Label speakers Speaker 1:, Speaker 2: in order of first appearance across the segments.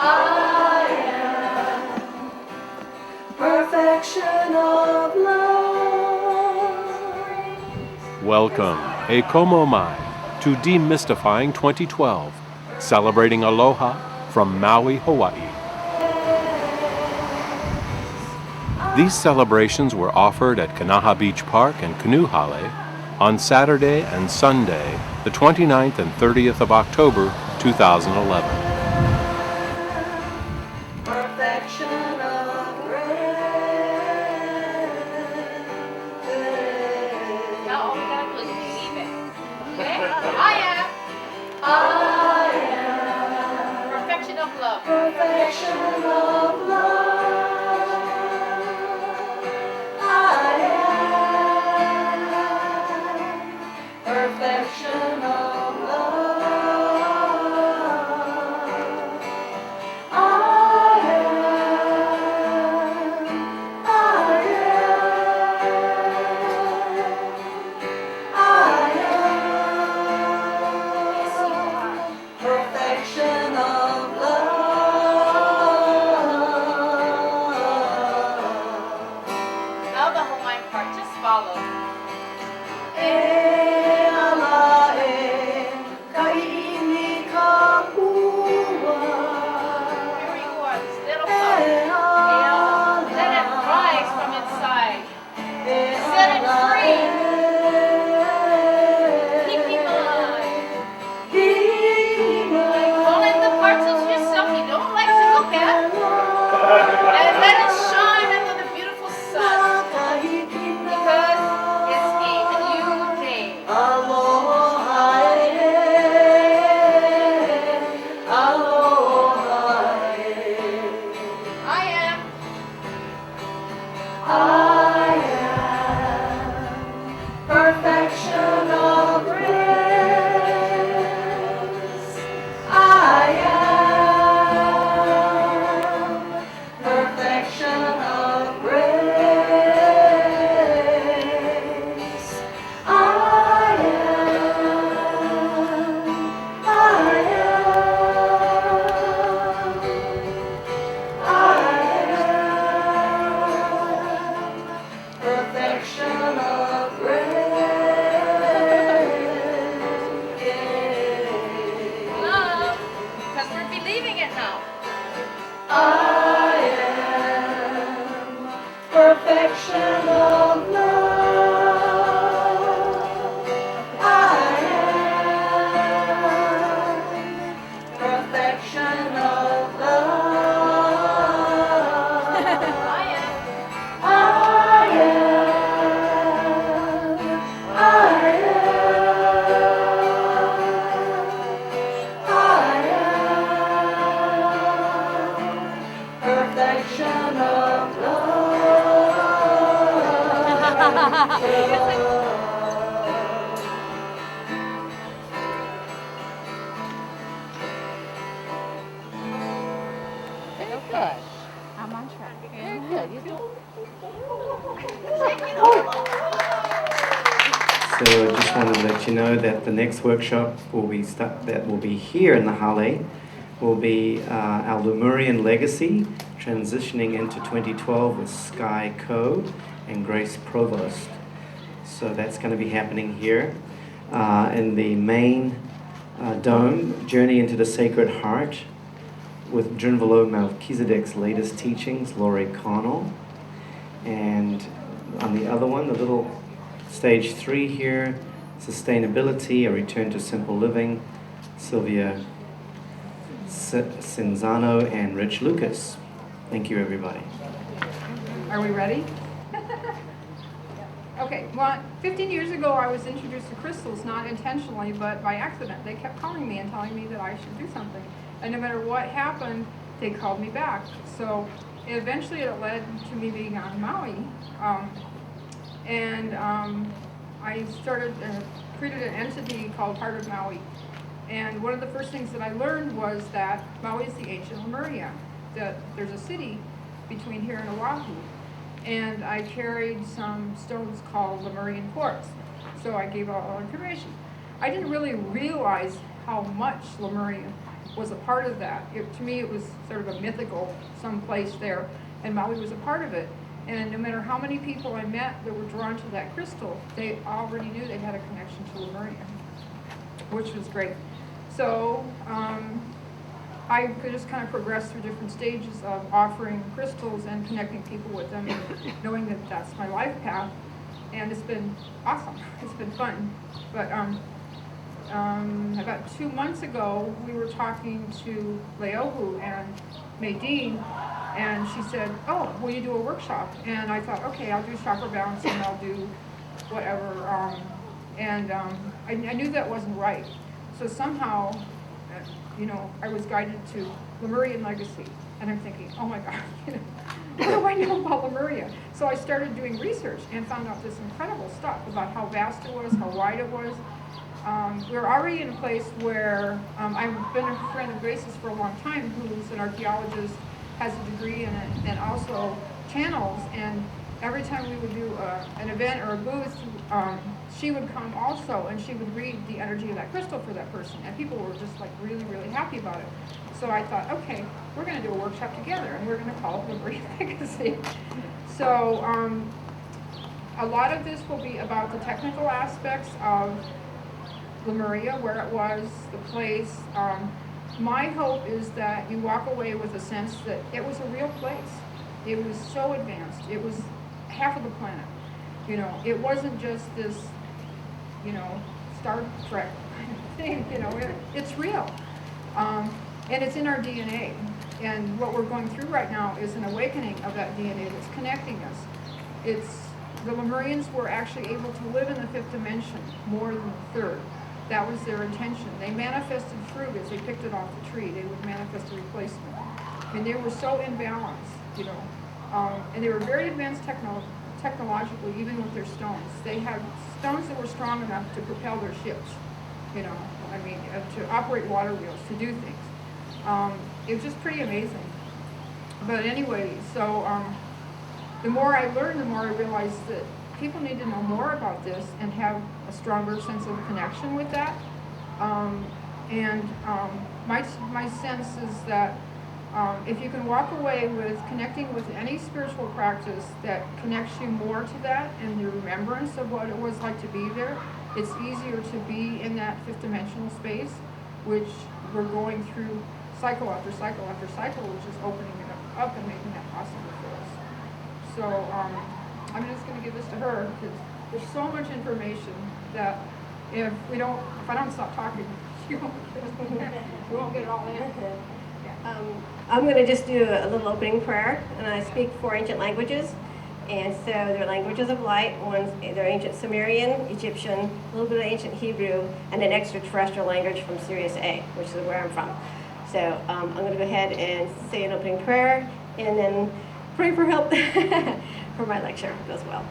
Speaker 1: I am perfection of love.
Speaker 2: Welcome, e komo mai, to Demystifying 2012, celebrating Aloha from Maui, Hawaii. These celebrations were offered at Kanaha Beach Park and Kanuhale on Saturday and Sunday, the 29th and 30th of October, 2011.
Speaker 1: Perfection of grace.
Speaker 3: Now all we gotta do is believe it. Okay? I am perfection of love.
Speaker 1: Perfection of love. I am perfection of love. I am perfection of love.
Speaker 3: Now the Hawaiian part, just follow.
Speaker 1: E ala e kaini ka pua.
Speaker 3: Here you are, this little
Speaker 1: E
Speaker 3: flower.
Speaker 1: ala
Speaker 3: Let it rise from inside.
Speaker 1: e
Speaker 3: Set it
Speaker 1: ala
Speaker 3: free.
Speaker 1: e.
Speaker 3: Keep him alive.
Speaker 1: Keep
Speaker 3: Call in the parts of yourself you don't like to look at. And let it shine under the beautiful sun. Because it's a new day.
Speaker 1: Aloha, aloha.
Speaker 3: I am
Speaker 1: I am perfection of grace. I am perfection of grace. I am perfection of grace.
Speaker 3: love. Because we're believing it now.
Speaker 1: I am perfection of love. I am perfection of love.
Speaker 3: I am.
Speaker 1: I am perfection of
Speaker 4: Good. I'm on track. Very good. You're doing
Speaker 5: So I just wanted to let you know that the next workshop will be here in the Hale will be our Lemurian legacy, transitioning into 2012 with Sky Ko and Grace Provost. So that's going to be happening here in the main dome, Journey into the Sacred Heart, with Junvalo Melchizedek's latest teachings, Laurie Connell. And on the other one, the little stage 3 here, Sustainability, A Return to Simple Living, Sylvia Cinzano and Rich Lucas. Thank you, everybody.
Speaker 6: Are we ready? Okay, well, 15 years ago I was introduced to crystals, not intentionally, but by accident. They kept calling me and telling me that I should do something. And no matter what happened, they called me back. So eventually it led to me being on Maui. I started, created an entity called Heart of Maui. And one of the first things that I learned was that Maui is the ancient Lemurian, that there's a city between here and Oahu. And I carried some stones called Lemurian quartz. So I gave out all information. I didn't really realize how much Lemurian was a part of that. To me, it was sort of a mythical someplace there, and Maui was a part of it. And no matter how many people I met that were drawn to that crystal, they already knew they had a connection to Lemuria, which was great. So I could just kind of progress through different stages of offering crystals and connecting people with them, and knowing that that's my life path. And it's been awesome. It's been fun. But about 2 months ago, we were talking to Leohu and Maydeen, and she said, "Oh, will you do a workshop?" And I thought, okay, I'll do chakra balancing, I'll do whatever. I knew that wasn't right. So somehow, I was guided to Lemurian legacy, and I'm thinking, oh my God, what do I know about Lemuria? So I started doing research and found out this incredible stuff about how vast it was, how wide it was. We're already in a place where I've been a friend of Grace's for a long time, who's an archaeologist, has a degree in it, and also channels. And every time we would do an event or a booth, she would come also, and she would read the energy of that crystal for that person. And people were just like really, really happy about it. So I thought, okay, we're going to do a workshop together, and we're going to call it Lemurian Legacy. So a lot of this will be about the technical aspects of Lemuria, where it was, the place. My hope is that you walk away with a sense that it was a real place. It was so advanced. It was half of the planet. It wasn't just this, Star Trek kind of thing. It's real. And it's in our DNA. And what we're going through right now is an awakening of that DNA that's connecting us. The Lemurians were actually able to live in the fifth dimension more than the third. That was their intention. They manifested fruit as they picked it off the tree. They would manifest a replacement. And they were so in balance, and they were very advanced technologically, even with their stones. They had stones that were strong enough to propel their ships, to operate water wheels, to do things. It was just pretty amazing. But anyway, so the more I learned, the more I realized that people need to know more about this and have a stronger sense of connection with that. My sense is that if you can walk away with connecting with any spiritual practice that connects you more to that and the remembrance of what it was like to be there, it's easier to be in that fifth dimensional space, which we're going through cycle after cycle after cycle, which is opening it up and making that possible for us. So I'm just going to give this to her, because there's so much information that if I don't stop talking, we won't get it all in.
Speaker 7: I'm going to just do a little opening prayer, and I speak 4 ancient languages. And so they're languages of light. They're ancient Sumerian, Egyptian, a little bit of ancient Hebrew, and an extraterrestrial language from Sirius A, which is where I'm from. So I'm going to go ahead and say an opening prayer, and then pray for help for my lecture goes well.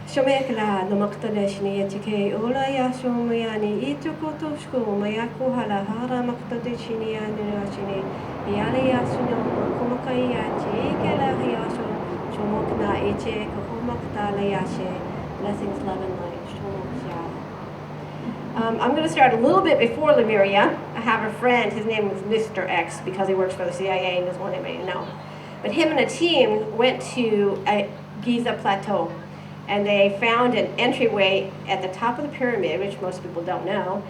Speaker 7: Shomekla namaktadeshni etike olaya shomayani itukoto shkumayako halahara maktadeshni anirashini yalaya suno kumakayati kelahiyasho shomokna eche kohomaktalayashe. Blessings, love, and light. I'm going to start a little bit before Lemuria. I have a friend, his name is Mr. X, because he works for the CIA and doesn't want anybody to know. But him and a team went to Giza Plateau, and they found an entryway at the top of the pyramid, which most people don't know.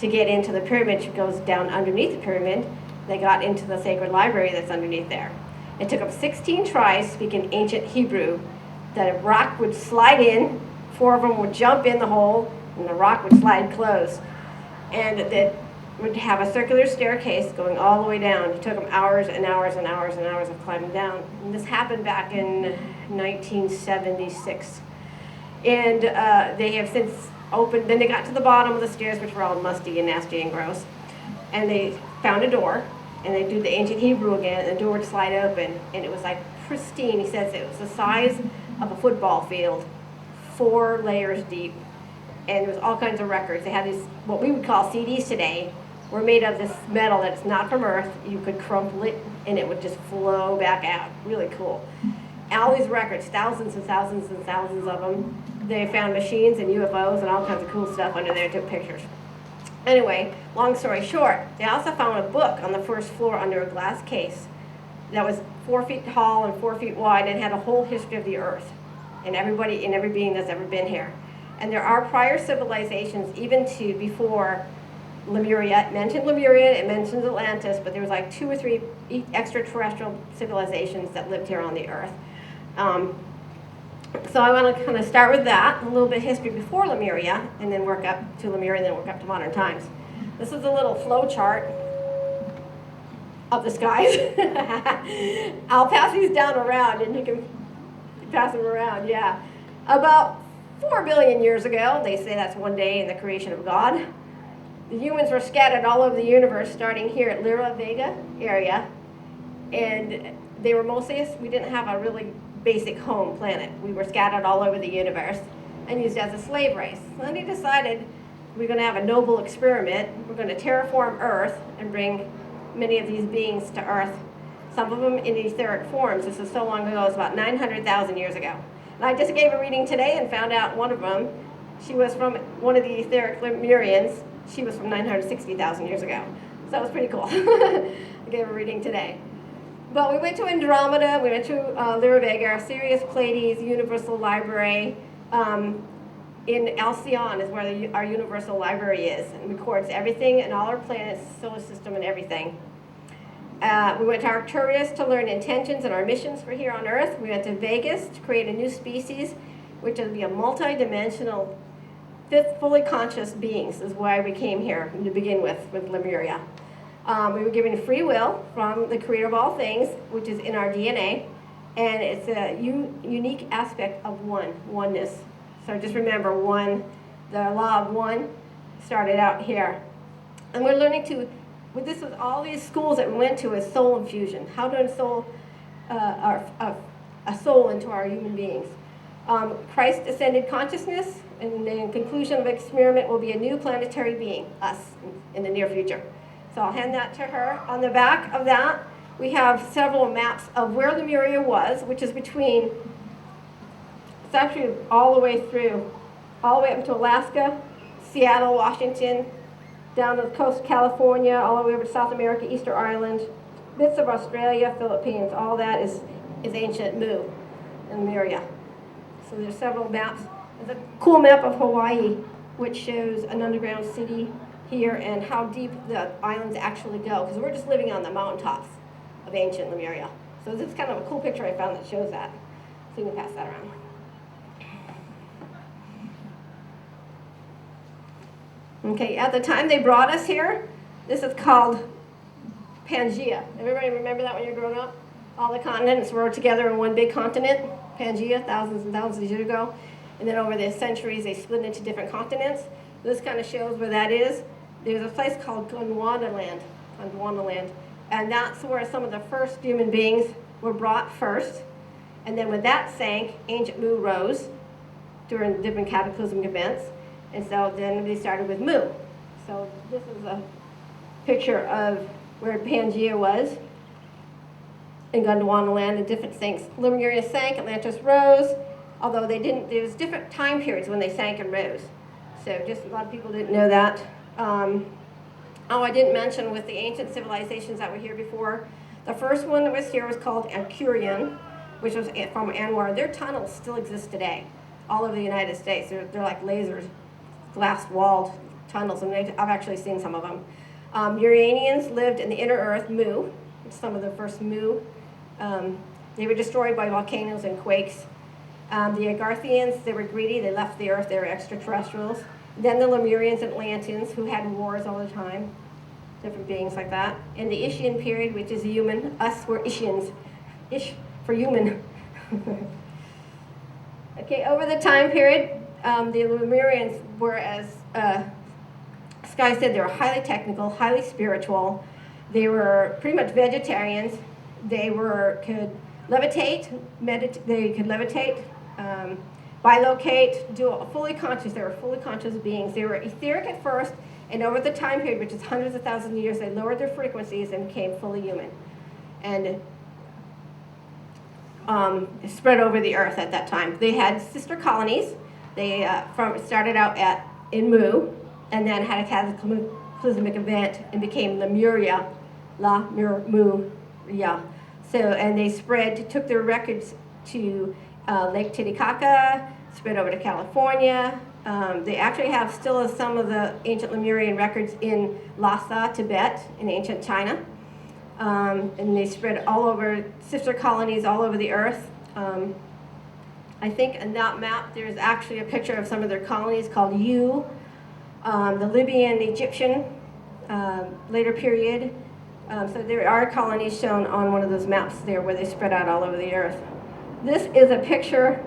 Speaker 7: To get into the pyramid, which goes down underneath the pyramid, they got into the sacred library that's underneath there. It took them 16 tries speaking ancient Hebrew. The rock would slide in, 4 of them would jump in the hole, and the rock would slide closed. And it would have a circular staircase going all the way down. It took them hours and hours and hours and hours of climbing down. And this happened back in 1976. And they have since opened, then they got to the bottom of the stairs, which were all musty and nasty and gross. And they found a door, and they do the ancient Hebrew again, and the door would slide open. And it was like pristine. He says it was the size of a football field, 4 layers deep. And there was all kinds of records. They had these, what we would call CDs today, were made of this metal that's not from Earth. You could crumple it, and it would just flow back out. Really cool. All these records, thousands and thousands and thousands of them. They found machines and UFOs and all kinds of cool stuff under there, took pictures. Anyway, long story short, they also found a book on the first floor under a glass case that was 4 feet tall and 4 feet wide and had a whole history of the earth and everybody and every being that's ever been here. And there are prior civilizations even to before Lemuria. It mentioned Lemuria, it mentions Atlantis, but there was like 2 or 3 extraterrestrial civilizations that lived here on the earth. So I want to kind of start with that, a little bit of history before Lemuria, and then work up to Lemuria, and then work up to modern times. This is a little flow chart of the skies. I'll pass these down around, and you can pass them around, yeah. About 4 billion years ago, they say that's one day in the creation of God, the humans were scattered all over the universe, starting here at Lyra Vega area, and they were mostly, we didn't have a really basic home planet. We were scattered all over the universe and used as a slave race. Then they decided we're going to have a noble experiment. We're going to terraform Earth and bring many of these beings to Earth, some of them in etheric forms. This is so long ago, it's about 900,000 years ago. And I just gave a reading today and found out one of them, she was from one of the etheric Lemurians. She was from 960,000 years ago. So that was pretty cool. I gave a reading today. But we went to Andromeda, we went to Lyra Vega, Sirius, Pleiades, Universal Library. In Alcyon is where our Universal Library is, and records everything and all our planets, solar system, and everything. We went to Arcturus to learn intentions and our missions for here on Earth. We went to Vegas to create a new species, which will be a multi-dimensional, fifth fully conscious beings, is why we came here to begin with Lemuria. We were given free will from the creator of all things, which is in our DNA, and it's a unique aspect of oneness. So just remember one, the law of one started out here. And we're learning to, with this with all these schools that we went to, is soul infusion, how to insoul a soul into our human beings. Christ ascended consciousness, and the conclusion of the experiment will be a new planetary being, us, in the near future. So I'll hand that to her. On the back of that, we have several maps of where Lemuria was, which is between, it's actually all the way through, all the way up to Alaska, Seattle, Washington, down the coast of California, all the way over to South America, Easter Island, bits of Australia, Philippines, all that is ancient Mu and Lemuria. So there's several maps. There's a cool map of Hawaii, which shows an underground city here and how deep the islands actually go, because we're just living on the mountaintops of ancient Lemuria. So this is kind of a cool picture I found that shows that. So you can pass that around. Okay, at the time they brought us here, this is called Pangea. Everybody remember that when you're growing up? All the continents were together in one big continent, Pangea, thousands and thousands of years ago. And then over the centuries, they split into different continents. This kind of shows where that is. There's a place called Gondwana land, and that's where some of the first human beings were brought first. And then when that sank, ancient Mu rose during different cataclysmic events. And so then they started with Mu. So this is a picture of where Pangea was in Gondwana land and different things. Lemuria sank, Atlantis rose, although they didn't, there was different time periods when they sank and rose. So just a lot of people didn't know that. I didn't mention with the ancient civilizations that were here before, the first one that was here was called Aloha, which was from Anwar. Their tunnels still exist today, all over the United States. They're like lasers, glass-walled tunnels, and I've actually seen some of them. Uranians lived in the inner earth, Mu, some of the first Mu. They were destroyed by volcanoes and quakes. The Agarthians, they were greedy, they left the earth, they were extraterrestrials. Then the Lemurians and Atlanteans, who had wars all the time, different beings like that. In the Ischian period, which is human, us were Ischians, Ish for human. Okay, over the time period, the Lemurians were, as Sky said, they were highly technical, highly spiritual. They were pretty much vegetarians. They could levitate, they could levitate, bilocate, do a fully conscious. They were fully conscious beings. They were etheric at first, and over the time period, which is hundreds of thousands of years, they lowered their frequencies and became fully human, and spread over the earth at that time. They had sister colonies. They started out in Mu, and then had a cataclysmic event and became Lemuria, Lemuria. So, and they took their records to Lake Titicaca, spread over to California. They actually have still some of the ancient Lemurian records in Lhasa, Tibet, in ancient China. And they spread all over, sister colonies all over the earth. I think in that map there's actually a picture of some of their colonies called U, the Libyan, Egyptian, later period. So there are colonies shown on one of those maps there where they spread out all over the earth. This is a picture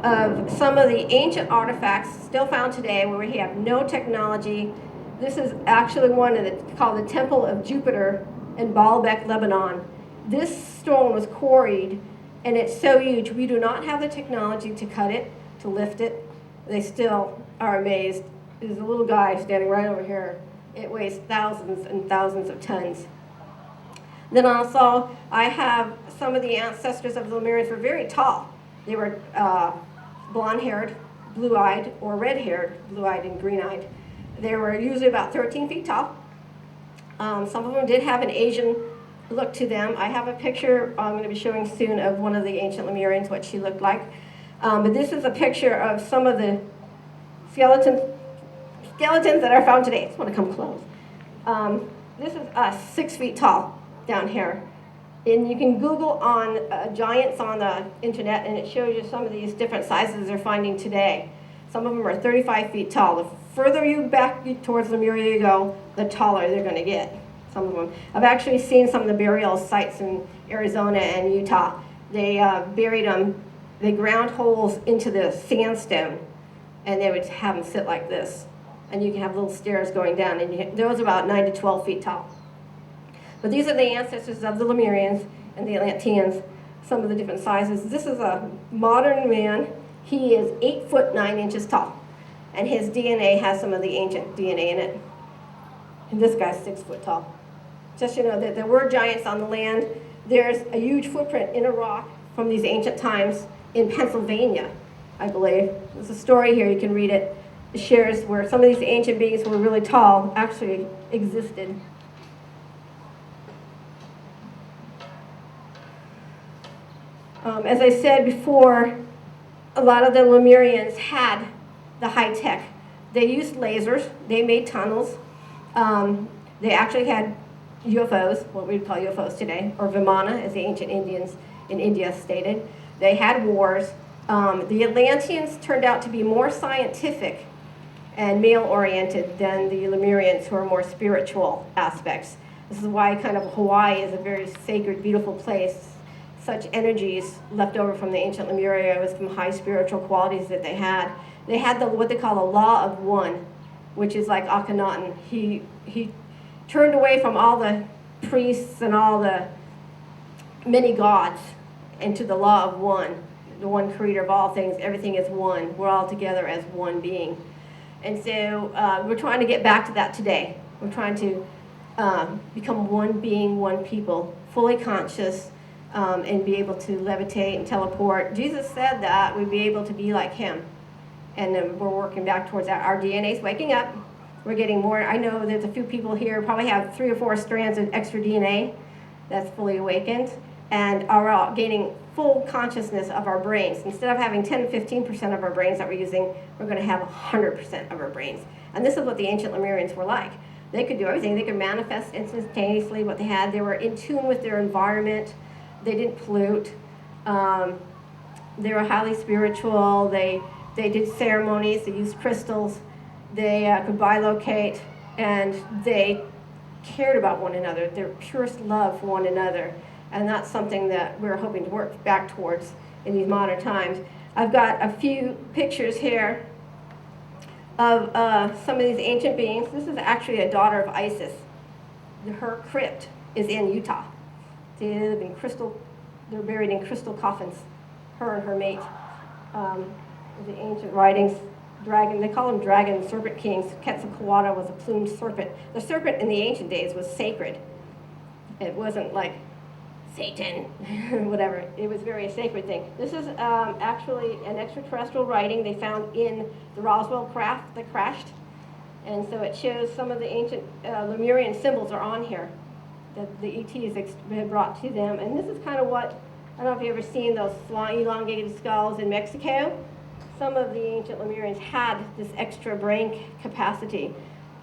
Speaker 7: of some of the ancient artifacts still found today where we have no technology. This is actually one called the Temple of Jupiter in Baalbek, Lebanon. This stone was quarried, and it's so huge. We do not have the technology to cut it, to lift it. They still are amazed. There's a little guy standing right over here. It weighs thousands and thousands of tons. Then also, I have some of the ancestors of the Lemurians were very tall. They were blonde-haired, blue-eyed, or red-haired, blue-eyed and green-eyed. They were usually about 13 feet tall. Some of them did have an Asian look to them. I have a picture I'm going to be showing soon of one of the ancient Lemurians, what she looked like. But this is a picture of some of the skeletons that are found today. I just want to come close. This is us, 6 feet tall down here. And you can Google on giants on the internet, and it shows you some of these different sizes they're finding today. Some of them are 35 feet tall. The further you back towards Lemuria you go, the taller they're going to get, some of them. I've actually seen some of the burial sites in Arizona and Utah. They buried them, they ground holes into the sandstone, and they would have them sit like this. And you can have little stairs going down, and those are about 9 to 12 feet tall. But these are the ancestors of the Lemurians and the Atlanteans, some of the different sizes. This is a modern man. He is 8 foot 9 inches tall, and his DNA has some of the ancient DNA in it. And this guy's 6 foot tall. Just so you know that there were giants on the land. There's a huge footprint in a rock from these ancient times in Pennsylvania, I believe. There's a story here, you can read it. It shares where some of these ancient beings who were really tall actually existed. As I said before, a lot of the Lemurians had the high tech. They used lasers, they made tunnels. They actually had UFOs, what we'd call UFOs today, or Vimana, as the ancient Indians in India stated. They had wars. The Atlanteans turned out to be more scientific and male-oriented than the Lemurians, who are more spiritual aspects. This is why kind of Hawaii is a very sacred, beautiful place. Such energies left over from the ancient Lemuria was from high spiritual qualities that they had. They had what they call the law of one, which is like Akhenaten. He turned away from all the priests and all the many gods into the law of one, the one creator of all things. Everything is one. We're all together as one being. And so we're trying to get back to that today. We're trying to become one being, one people, fully conscious, and be able to levitate and teleport. Jesus said that we'd be able to be like him. And we're working back towards that. Our DNA is waking up. We're getting more. I know there's a few people here probably have 3 or 4 strands of extra DNA that's fully awakened, and are gaining full consciousness of our brains. Instead of having 10 to 15% of our brains that we're using, we're going to have 100% of our brains. And this is what the ancient Lemurians were like. They could do everything. They could manifest instantaneously what they had. They were in tune with their environment. They didn't pollute. They were highly spiritual. They did ceremonies. They used crystals. They could bilocate, and they cared about one another. Their purest love for one another. And that's something that we're hoping to work back towards in these modern times. I've got a few pictures here of some of these ancient beings. This is actually a daughter of Isis. Her crypt is in Utah. They're buried in crystal coffins, her and her mate. The ancient writings, dragon, they call them dragon serpent kings. Quetzalcoatl was a plumed serpent. The serpent in the ancient days was sacred. It wasn't like Satan, whatever. It was very a sacred thing. This is actually an extraterrestrial writing they found in the Roswell craft that crashed. And so it shows some of the ancient Lemurian symbols are on here that the ETs had brought to them. And this is kind of what, I don't know if you've ever seen those long, elongated skulls in Mexico. Some of the ancient Lemurians had this extra brain capacity,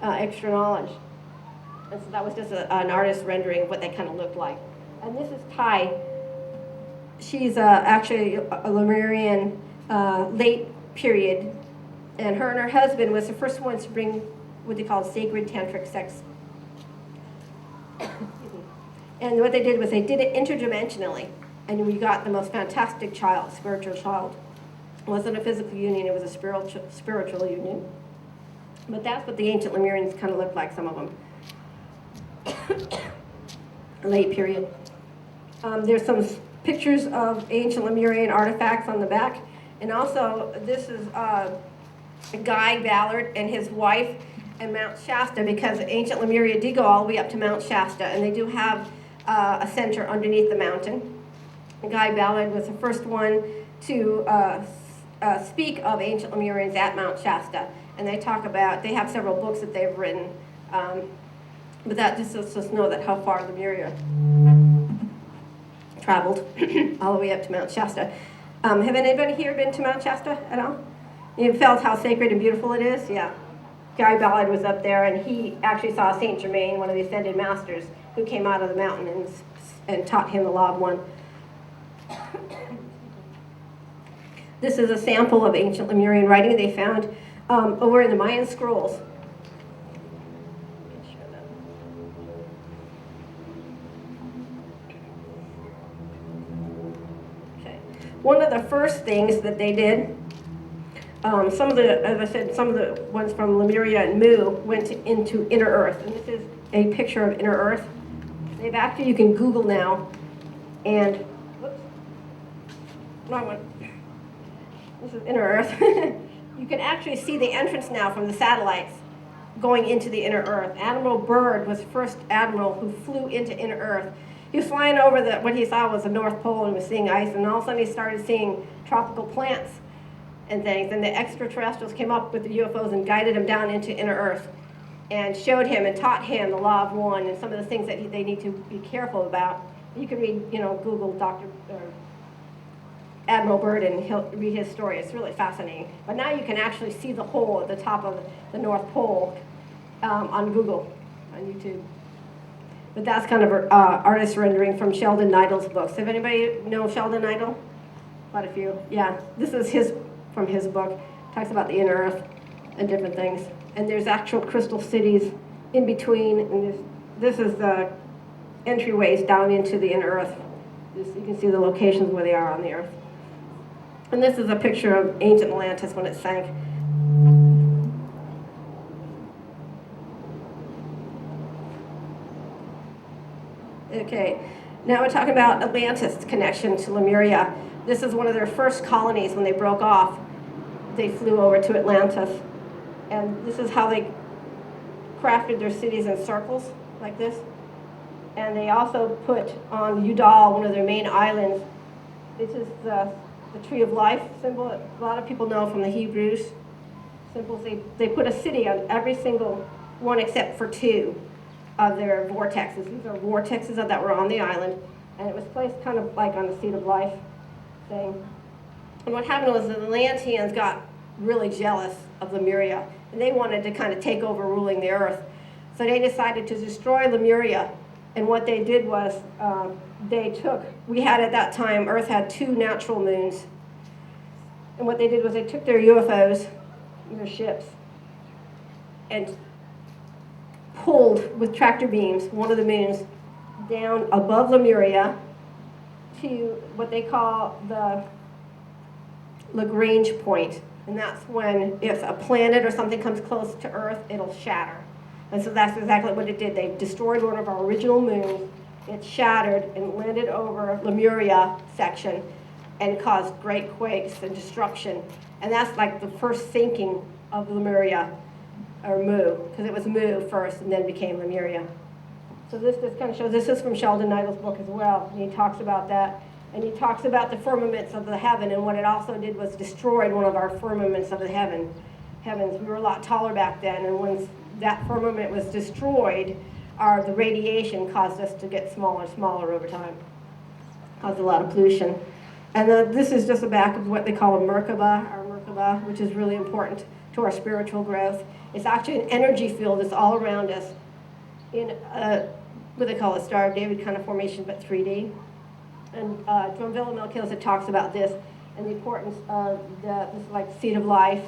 Speaker 7: extra knowledge. And so that was just an artist's rendering of what they kind of looked like. And this is Tai. She's actually a Lemurian late period. And her husband was the first ones to bring what they call sacred tantric sex. And what they did was they did it interdimensionally. And we got the most fantastic child, spiritual child. It wasn't a physical union, it was a spiritual union. But that's what the ancient Lemurians kind of looked like, some of them. Late period. There's some pictures of ancient Lemurian artifacts on the back. And also, this is Guy Ballard and his wife and Mount Shasta, because ancient Lemuria did go all the way up to Mount Shasta, and they do have a center underneath the mountain. Guy Ballard was the first one to speak of ancient Lemurians at Mount Shasta, and they have several books that they've written, but that just lets us know that how far Lemuria traveled all the way up to Mount Shasta. Have anybody here been to Mount Shasta at all? You felt how sacred and beautiful it is? Yeah. Guy Ballard was up there, and he actually saw Saint Germain, one of the ascended masters, who came out of the mountain and taught him the law of one. This is a sample of ancient Lemurian writing they found over in the Mayan scrolls. Okay. One of the first things that they did, as I said, some of the ones from Lemuria and Mu went into inner earth, and this is a picture of inner earth. They've actually, you can Google now, and whoops, wrong one. This is inner earth. You can actually see the entrance now from the satellites going into the inner earth. Admiral Byrd was the first admiral who flew into inner earth. He was flying over what he saw was the North Pole and was seeing ice, and all of a sudden he started seeing tropical plants and things, and the extraterrestrials came up with the UFOs and guided him down into inner earth and showed him and taught him the law of one and some of the things that they need to be careful about. You can read, Google Admiral Byrd and he'll read his story. It's really fascinating. But now you can actually see the hole at the top of the North Pole on Google, on YouTube. But that's kind of an artist rendering from Sheldon Neidel's books. Have anybody know Sheldon Neidel? Quite a few. Yeah, this is from his book. Talks about the inner earth and different things. And there's actual crystal cities in between. And this is the entryways down into the inner earth. You can see the locations where they are on the earth. And this is a picture of ancient Atlantis when it sank. Okay, now we're talking about Atlantis' connection to Lemuria. This is one of their first colonies when they broke off. They flew over to Atlantis. And this is how they crafted their cities in circles, like this. And they also put on Udall, one of their main islands. This is the tree of life symbol. A lot of people know from the Hebrews symbols. They put a city on every single one except for two of their vortexes. These are vortexes that were on the island. And it was placed kind of like on the seat of life thing. And what happened was the Atlanteans got really jealous of Lemuria. And they wanted to kind of take over ruling the earth. So they decided to destroy Lemuria. And what they did was we had at that time, Earth had 2 natural moons. And what they did was they took their UFOs, their ships, and pulled with tractor beams one of the moons down above Lemuria to what they call the Lagrange point. And that's when if a planet or something comes close to Earth, it'll shatter. And so that's exactly what it did. They destroyed one of our original moons. It shattered and landed over Lemuria section and caused great quakes and destruction. And that's like the first sinking of Lemuria, or Mu, because it was Mu first and then became Lemuria. So this just kind of shows, this is from Sheldon Neidel's book as well. And he talks about that. And he talks about the firmaments of the heaven, and what it also did was destroyed one of our firmaments of the heaven. heavens. We were a lot taller back then, and once that firmament was destroyed, the radiation caused us to get smaller and smaller over time. Caused a lot of pollution. And this is just the back of what they call a Merkaba, our Merkaba, which is really important to our spiritual growth. It's actually an energy field that's all around us in what they call a Star of David kind of formation, but 3D. And Drumvilla Melchizedek talks about this and the importance of this like seed of life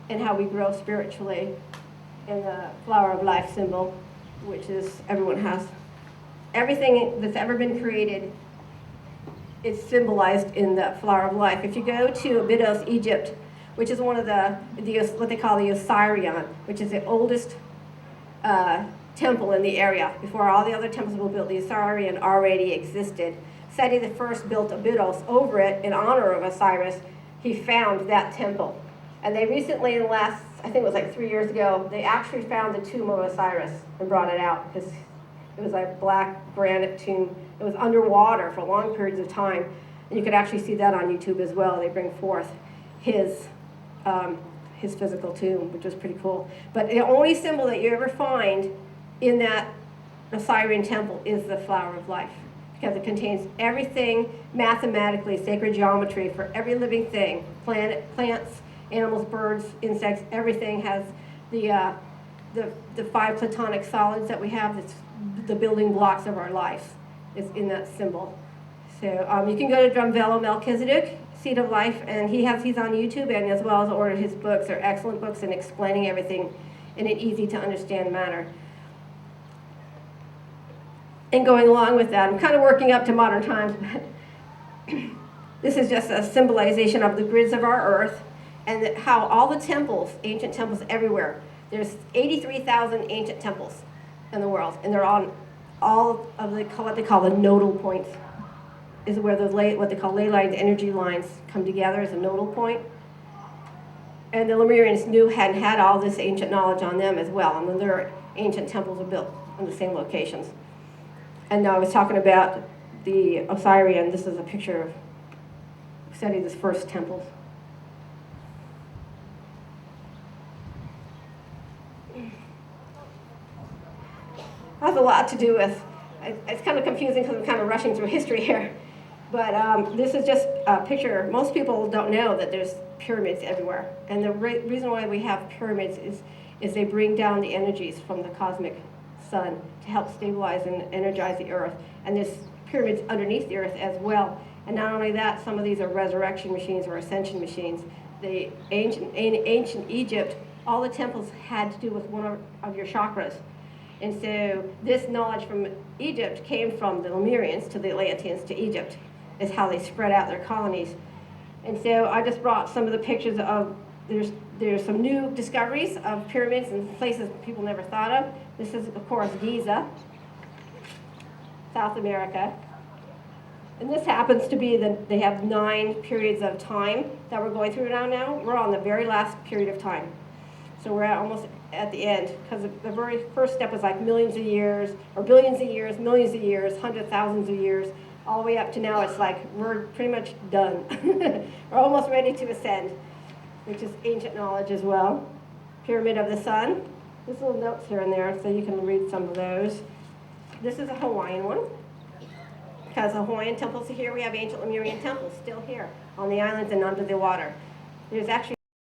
Speaker 7: and how we grow spiritually in the flower of life symbol, which is everyone has. Everything that's ever been created is symbolized in the flower of life. If you go to Abydos, Egypt, which is one of the what they call the Osirian, which is the oldest temple in the area. Before all the other temples were built, the Osirian already existed. Seti I built Abydos over it in honor of Osiris. He found that temple. And they recently, in the last, I think it was like 3 years ago, they actually found the tomb of Osiris and brought it out because it was a black granite tomb. It was underwater for long periods of time. And you could actually see that on YouTube as well. They bring forth his physical tomb, which was pretty cool. But the only symbol that you ever find in that Osirian temple is the flower of life, because it contains everything mathematically, sacred geometry for every living thing, plants, animals, birds, insects, everything has the 5 platonic solids that we have, that's the building blocks of our life is in that symbol. So you can go to Drumvilla Melchizedek, Seed of Life, and he's on YouTube, and as well as order his books. They're excellent books in explaining everything in an easy to understand manner. And going along with that, I'm kind of working up to modern times, but this is just a symbolization of the grids of our earth and how all the temples, ancient temples everywhere, there's 83,000 ancient temples in the world, and they're on all of what they call the nodal points, is where what they call ley lines, energy lines come together as a nodal point. And the Lemurians hadn't had all this ancient knowledge on them as well, and then their ancient temples were built in the same locations. And now I was talking about the Osirian. This is a picture of Seti's first temples. Has a lot to do with, it's kind of confusing because I'm kind of rushing through history here. But this is just a picture. Most people don't know that there's pyramids everywhere. And the reason why we have pyramids is they bring down the energies from the cosmic sun to help stabilize and energize the earth. And there's pyramids underneath the earth as well. And not only that, some of these are resurrection machines or ascension machines. The ancient Egypt, all the temples had to do with one of your chakras. And so this knowledge from Egypt came from the Lemurians to the Atlanteans to Egypt, is how they spread out their colonies. And so I just brought some of the pictures of, there's some new discoveries of pyramids and places people never thought of. This is, of course, Giza, South America. And this happens to be that they have 9 periods of time that we're going through now. We're on the very last period of time. So we're almost at the end, because the very first step was like millions of years, or billions of years, millions of years, hundreds of thousands of years, all the way up to now. It's like we're pretty much done. We're almost ready to ascend, which is ancient knowledge as well. Pyramid of the Sun. There's little notes here and there, so you can read some of those. This is a Hawaiian one, because the Hawaiian temples are here. We have ancient Lemurian temples still here on the islands and under the water. There's actually